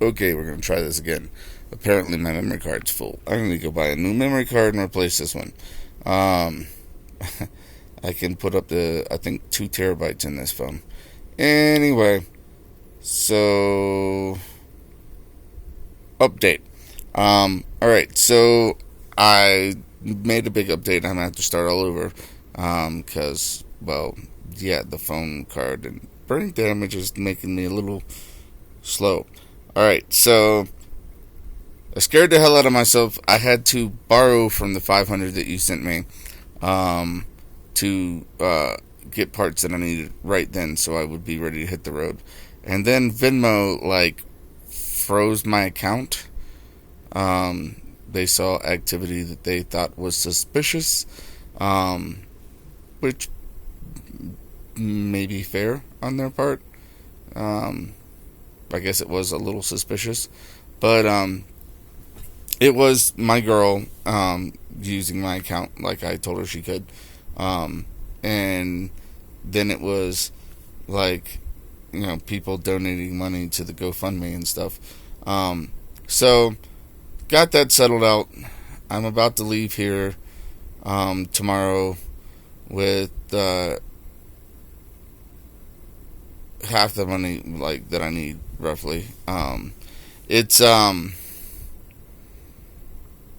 Okay, we're gonna try this again. Apparently, my memory card's full. I need to go buy a new memory card and replace this one. Um, I can put up to, I think, 2 terabytes in this phone. Anyway, so update. Alright, so I made a big update. I'm gonna have to start all over. Because, well, yeah, the phone card and burning damage is making me a little slow. Alright, so I scared the hell out of myself. I had to borrow from the 500 that you sent me um, to get parts that I needed right then so I would be ready to hit the road. And then Venmo, like, froze my account. They saw activity that they thought was suspicious, um, which may be fair on their part. Um, I guess it was a little suspicious. But it was my girl using my account like I told her she could. Um, and then it was like, people donating money to the GoFundMe and stuff. So, got that settled out. I'm about to leave here tomorrow with half the money like that I need roughly. It's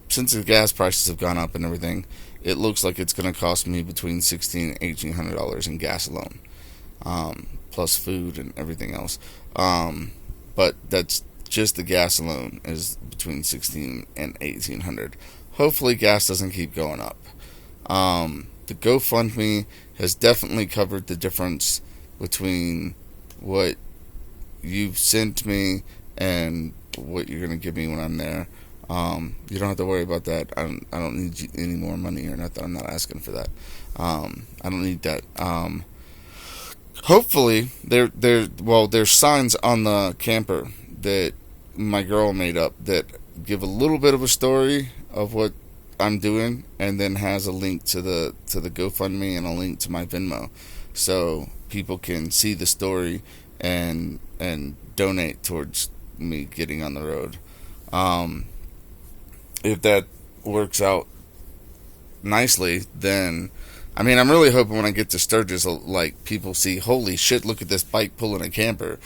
since the gas prices have gone up and everything, it looks like it's going to cost me between $1,600 and $1,800 in gas alone, plus food and everything else. But that's just the gas alone is between 16 and 1800. Hopefully, gas doesn't keep going up. The GoFundMe has definitely covered the difference between what you've sent me and what you're gonna give me when I'm there. You don't have to worry about that. I don't need any more money or nothing. I'm not asking for that. I don't need that. Hopefully, there's signs on the camper that my girl made up that give a little bit of a story of what I'm doing, and then has a link to the GoFundMe and a link to my Venmo, so people can see the story and donate towards me getting on the road. If that works out nicely, then I'm really hoping when I get to Sturgis, like people see, holy shit, look at this bike pulling a camper,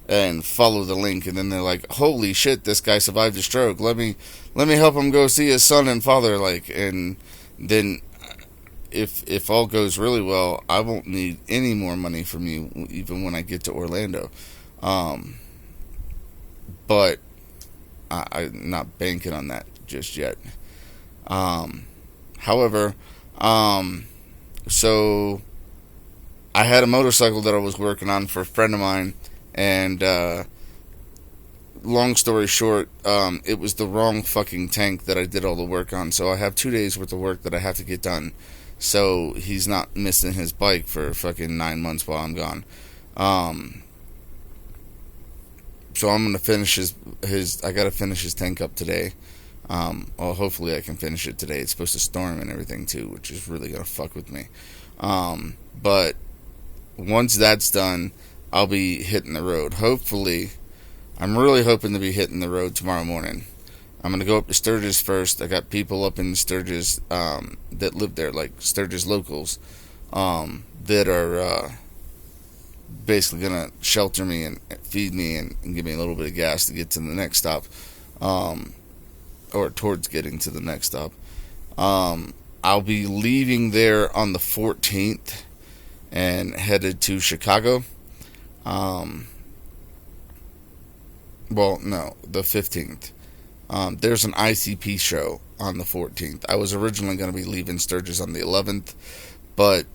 and follow the link, and then they're like, holy shit, this guy survived a stroke. Let me help him go see his son and father, and then if all goes really well, I won't need any more money from you even when I get to Orlando. But I'm not banking on that just yet. However, so I had a motorcycle that I was working on for a friend of mine, and long story short, it was the wrong fucking tank that I did all the work on. So I have 2 days worth of work that I have to get done. So he's not missing his bike for fucking 9 months while I'm gone. So I'm gonna finish his. I gotta finish his tank up today. Well, hopefully I can finish it today. It's supposed to storm and everything too, which is really gonna fuck with me. But once that's done, I'll be hitting the road. Hopefully, I'm really hoping to be hitting the road tomorrow morning. I'm going to go up to Sturgis first. I got people up in Sturgis that live there, like Sturgis locals, that are basically going to shelter me and feed me and give me a little bit of gas to get to the next stop, or towards getting to the next stop. I'll be leaving there on the 14th and headed to Chicago. Well, no, the 15th. There's an ICP show on the 14th. I was originally going to be leaving Sturgis on the 11th, but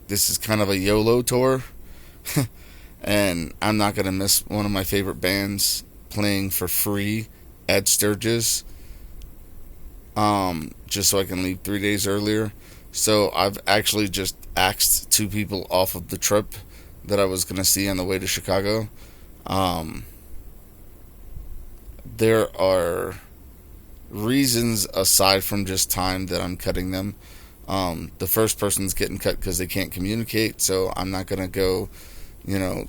this is kind of a YOLO tour, and I'm not going to miss one of my favorite bands playing for free at Sturgis, just so I can leave 3 days earlier. So I've actually just axed 2 people off of the trip that I was going to see on the way to Chicago. There are reasons aside from just time that I'm cutting them. The first person's getting cut because they can't communicate, so I'm not going to go,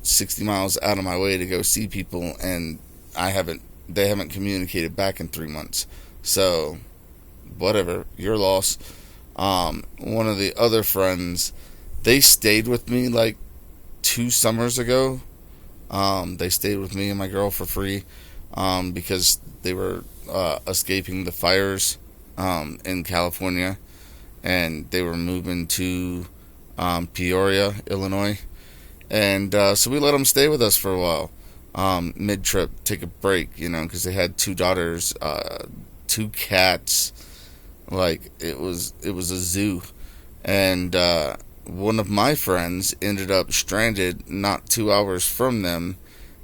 60 miles out of my way to go see people and I haven't. They haven't communicated back in 3 months. So whatever, your loss. One of the other friends, they stayed with me like 2 summers ago. They stayed with me and my girl for free because they were escaping the fires in California, and they were moving to Peoria, Illinois. And so we let them stay with us for a while, mid trip, take a break, because they had two daughters, two cats. Like it was a zoo, and one of my friends ended up stranded not 2 hours from them,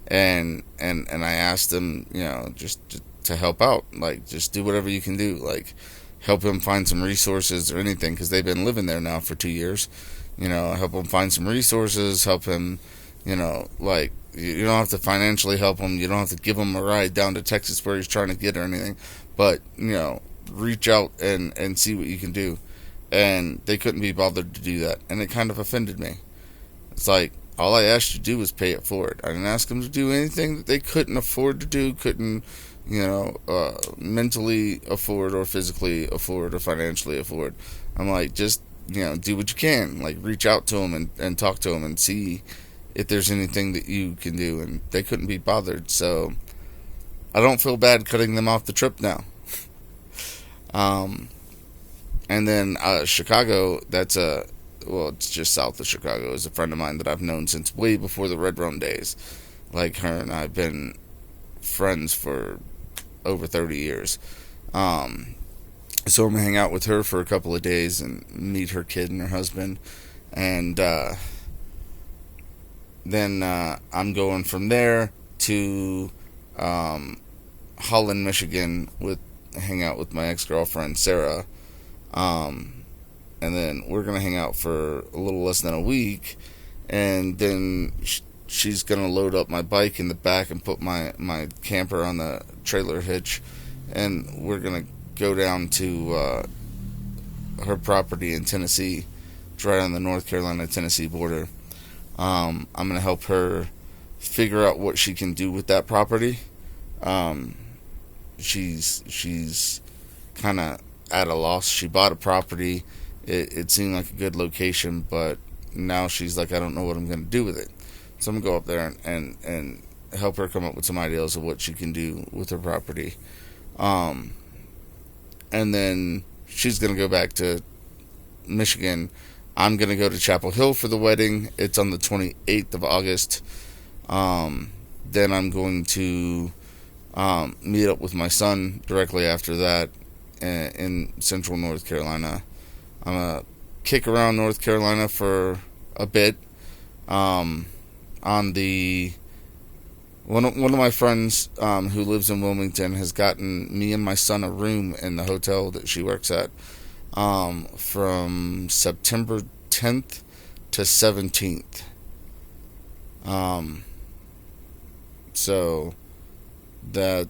and I asked them, just to help out, like just do whatever you can do, like help him find some resources or anything, because they've been living there now for 2 years. Help him find some resources, help him, like you don't have to financially help him, you don't have to give him a ride down to Texas where he's trying to get or anything, but reach out and see what you can do. And they couldn't be bothered to do that, and it kind of offended me. It's like, all I asked you to do was pay it forward. I didn't ask them to do anything that they couldn't afford to do, couldn't mentally afford or physically afford or financially afford. I'm like, just do what you can, like reach out to them and talk to them and see if there's anything that you can do, and they couldn't be bothered. So I don't feel bad cutting them off the trip now. And then Chicago, it's just south of Chicago, is a friend of mine that I've known since way before the Red Rum days. Like, her and I have been friends for over 30 years. So I'm going to hang out with her for a couple of days and meet her kid and her husband. And then I'm going from there to Holland, Michigan, hang out with my ex-girlfriend, Sarah. And then we're going to hang out for a little less than a week. And then she's going to load up my bike in the back and put my camper on the trailer hitch. And we're going to go down to her property in Tennessee. It's right on the North Carolina-Tennessee border. I'm going to help her figure out what she can do with that property. She's kind of at a loss. She bought a property. It seemed like a good location, but now she's like, I don't know what I'm going to do with it. So I'm going to go up there and help her come up with some ideas of what she can do with her property. And then she's going to go back to Michigan. I'm going to go to Chapel Hill for the wedding. It's on the 28th of August. Then I'm going to meet up with my son directly after that in central North Carolina. I'm going to kick around North Carolina for a bit. On the one of my friends who lives in Wilmington has gotten me and my son a room in the hotel that she works at from September 10th to 17th. So that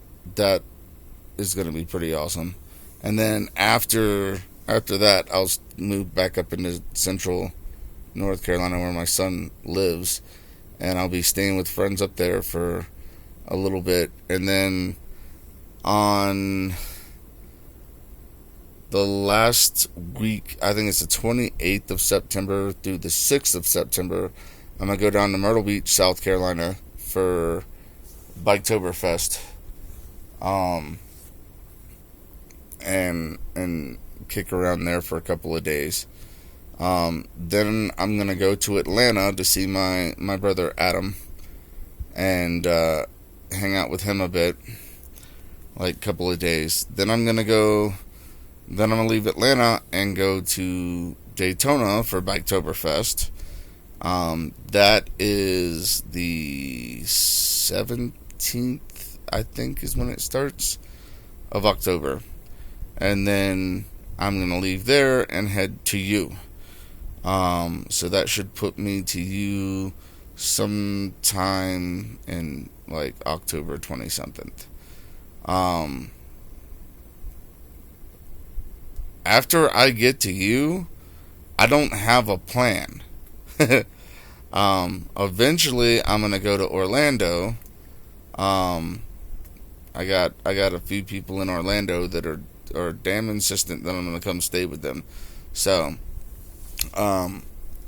is going to be pretty awesome. And then after that, I'll move back up into central North Carolina where my son lives, and I'll be staying with friends up there for a little bit. And then on the last week, I think it's the 28th of September through the 6th of September, I'm going to go down to Myrtle Beach, South Carolina for Biketoberfest. And kick around there for a couple of days. Then I'm going to go to Atlanta to see my brother Adam and hang out with him a bit, like a couple of days. Then I'm going to leave Atlanta and go to Daytona for Biketoberfest. That is the 17th, I think, is when it starts, of October. And then I'm going to leave there and head to you. So that should put me to you sometime in like October 20-something. After I get to you, I don't have a plan. Eventually I'm going to go to Orlando. I got a few people in Orlando that are damn insistent that I'm gonna come stay with them. So I'm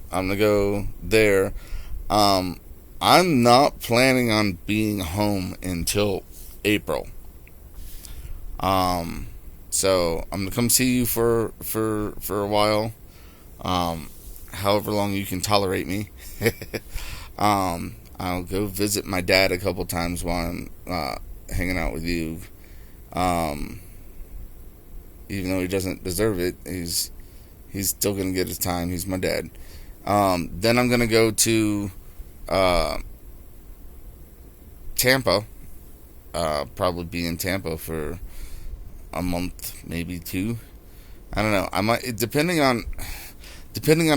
gonna go there. Um, I'm not planning on being home until April. Um, so I'm gonna come see you for a while. Um, However long you can tolerate me. I'll go visit my dad a couple times while I'm hanging out with you. Um, Even though he doesn't deserve it, he's still gonna get his time. He's my dad. Then I'm gonna go to uh, Tampa. Probably be in Tampa for a month, maybe two. I don't know. I might depending on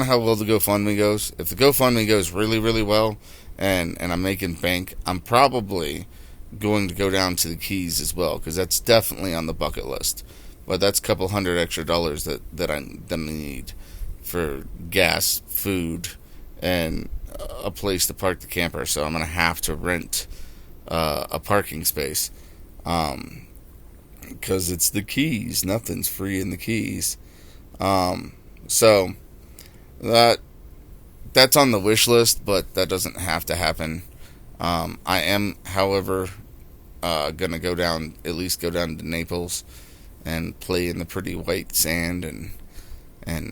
how well the GoFundMe goes. If the GoFundMe goes really really well, and I'm making bank, I'm probably going to go down to the Keys as well because that's definitely on the bucket list. But that's a couple $100 extra that I need for gas, food, and a place to park the camper. So I'm gonna have to rent a parking space. Because it's the Keys. Nothing's free in the Keys. So that that's on the wish list, but that doesn't have to happen. I am, however, gonna go down, at least go down to Naples and play in the pretty white sand and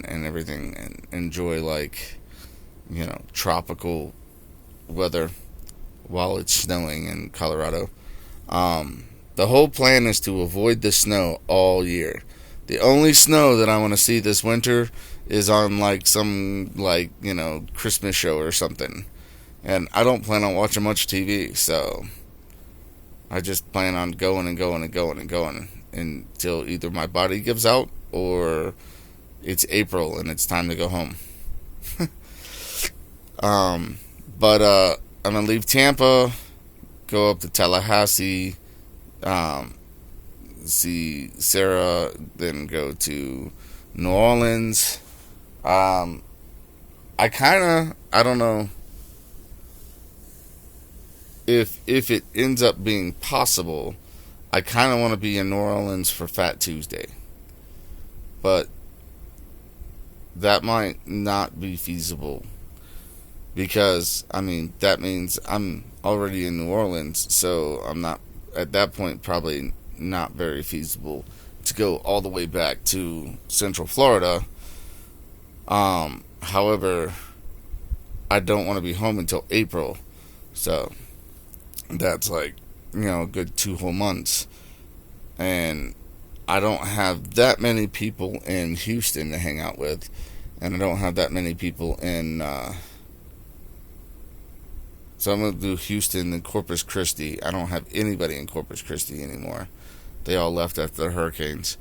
everything, and enjoy, like, tropical weather while it's snowing in Colorado. The whole plan is to avoid the snow all year. The only snow that I want to see this winter is on, like, some, like, Christmas show or something. And I don't plan on watching much TV, so I just plan on going and going and going and going until either my body gives out or it's April and it's time to go home. But I'm gonna leave Tampa, go up to Tallahassee, see Sarah, then go to New Orleans. I don't know if it ends up being possible. I kind of want to be in New Orleans for Fat Tuesday, but that might not be feasible because that means I'm already in New Orleans, so I'm not at that point probably not very feasible to go all the way back to Central Florida. However, I don't want to be home until April, so that's like a good 2 whole months, and I don't have that many people in Houston to hang out with, and I don't have that many people in so I'm going to do Houston and Corpus Christi. I don't have anybody in Corpus Christi anymore. They all left after the hurricanes.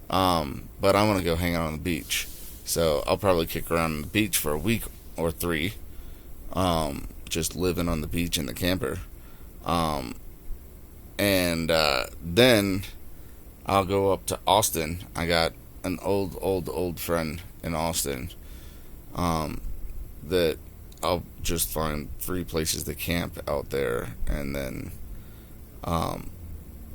But I want to go hang out on the beach. So I'll probably kick around on the beach for a week or 3. Just living on the beach in the camper. And then I'll go up to Austin. I got an old friend in Austin that I'll just find free places to camp out there, and then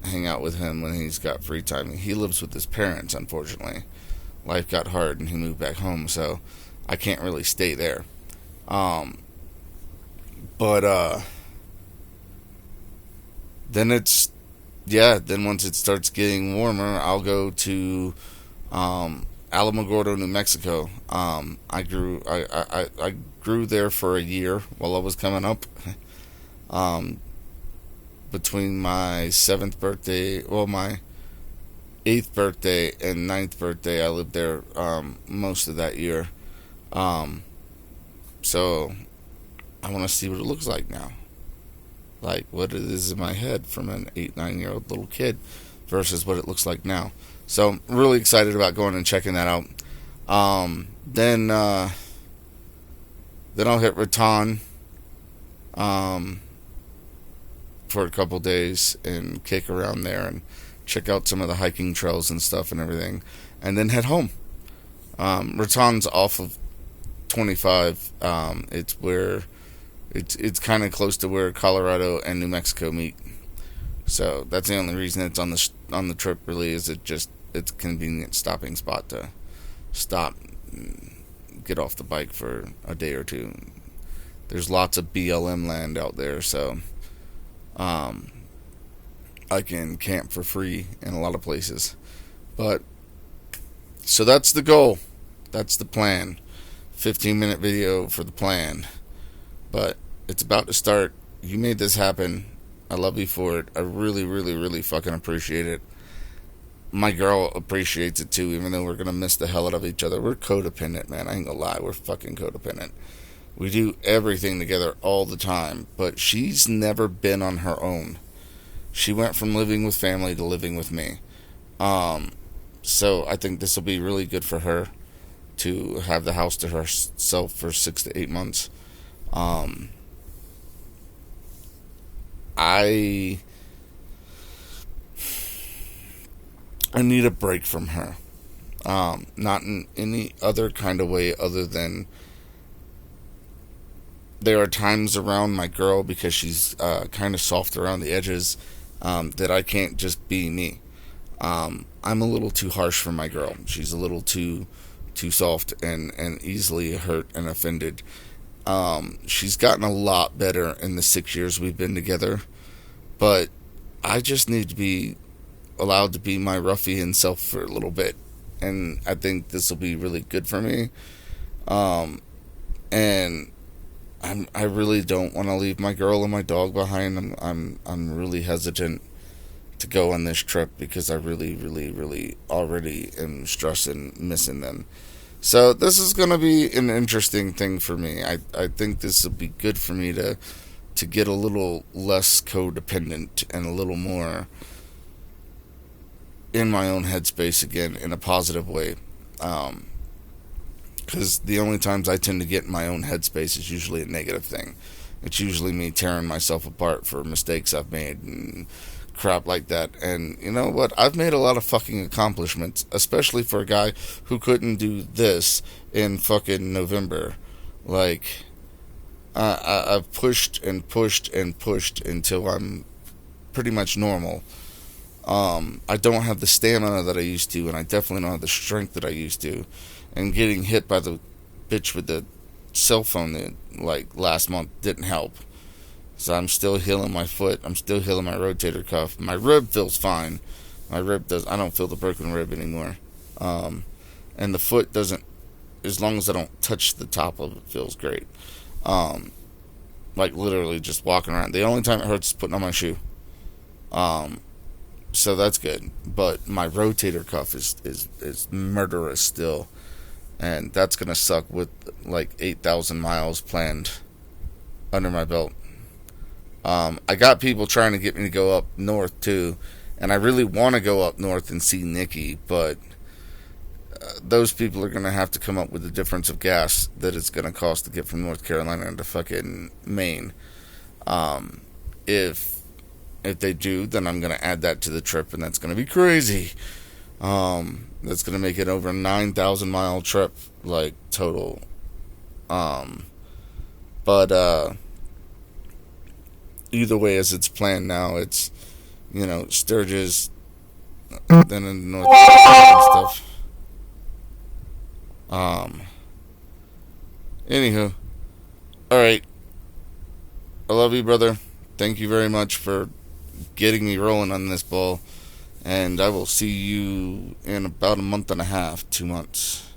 hang out with him when he's got free time. He lives with his parents, unfortunately. Life got hard and he moved back home, so I can't really stay there. But then then once it starts getting warmer, I'll go to Alamogordo, New Mexico. I grew there for a year while I was coming up. Between my 7th birthday, my 8th birthday and 9th birthday, I lived there most of that year. So I want to see what it looks like now. Like what it is in my head from an 8-9-year-old little kid versus what it looks like now. So I'm really excited about going and checking that out. Then I'll hit Raton for a couple days and kick around there and check out some of the hiking trails and stuff and everything, and then head home. Raton's off of 25. It's kind of close to where Colorado and New Mexico meet. So that's the only reason it's on the trip. Really, is it's a convenient stopping spot to stop, and get off the bike for a day or two. There's lots of BLM land out there, so um, I can camp for free in a lot of places. But so that's the goal. That's the plan. 15-minute video for the plan. But it's about to start. You made this happen. I love you for it. I really, really, really fucking appreciate it. My girl appreciates it too, even though we're gonna miss the hell out of each other. We're codependent, man. I ain't gonna lie. We're fucking codependent. We do everything together all the time. But she's never been on her own. She went from living with family to living with me. So I think this will be really good for her to have the house to herself for 6 to 8 months. Um, I I need a break from her. Not in any other kind of way other than there are times around my girl, because she's kind of soft around the edges, that I can't just be me. I'm a little too harsh for my girl. She's a little too soft and easily hurt and offended. She's gotten a lot better in the 6 years we've been together, but I just need to be allowed to be my ruffian self for a little bit, and I think this will be really good for me. And I really don't want to leave my girl and my dog behind. I'm really hesitant to go on this trip because I really, really, really already am stressing missing them. So this is going to be an interesting thing for me. I think this will be good for me to get a little less codependent and a little more in my own headspace again in a positive way. Because the only times I tend to get in my own headspace is usually a negative thing. It's usually me tearing myself apart for mistakes I've made and crap like that. And you know what? I've made a lot of fucking accomplishments, especially for a guy who couldn't do this in fucking November. Like, I've pushed and pushed and pushed until I'm pretty much normal. I don't have the stamina that I used to, and I definitely don't have the strength that I used to. And getting hit by the bitch with the cell phone that, like, last month didn't help. So I'm still healing my foot. I'm still healing my rotator cuff. My rib feels fine. My rib does. I don't feel the broken rib anymore. And the foot doesn't. As long as I don't touch the top of it, feels great. Like literally just walking around. The only time it hurts is putting on my shoe. So that's good. But my rotator cuff is murderous still. And that's going to suck with like 8,000 miles planned under my belt. I got people trying to get me to go up north too. And I really want to go up north and see Nikki. But those people are going to have to come up with the difference of gas that it's going to cost to get from North Carolina to fucking Maine. If they do, then I'm going to add that to the trip, and that's going to be crazy. That's going to make it over a 9,000 mile trip, like, total. But either way, as it's planned now, it's, Sturgis, then in North Carolina and stuff. Anywho. Alright. I love you, brother. Thank you very much for getting me rolling on this ball. And I will see you in about a month and a half, 2 months.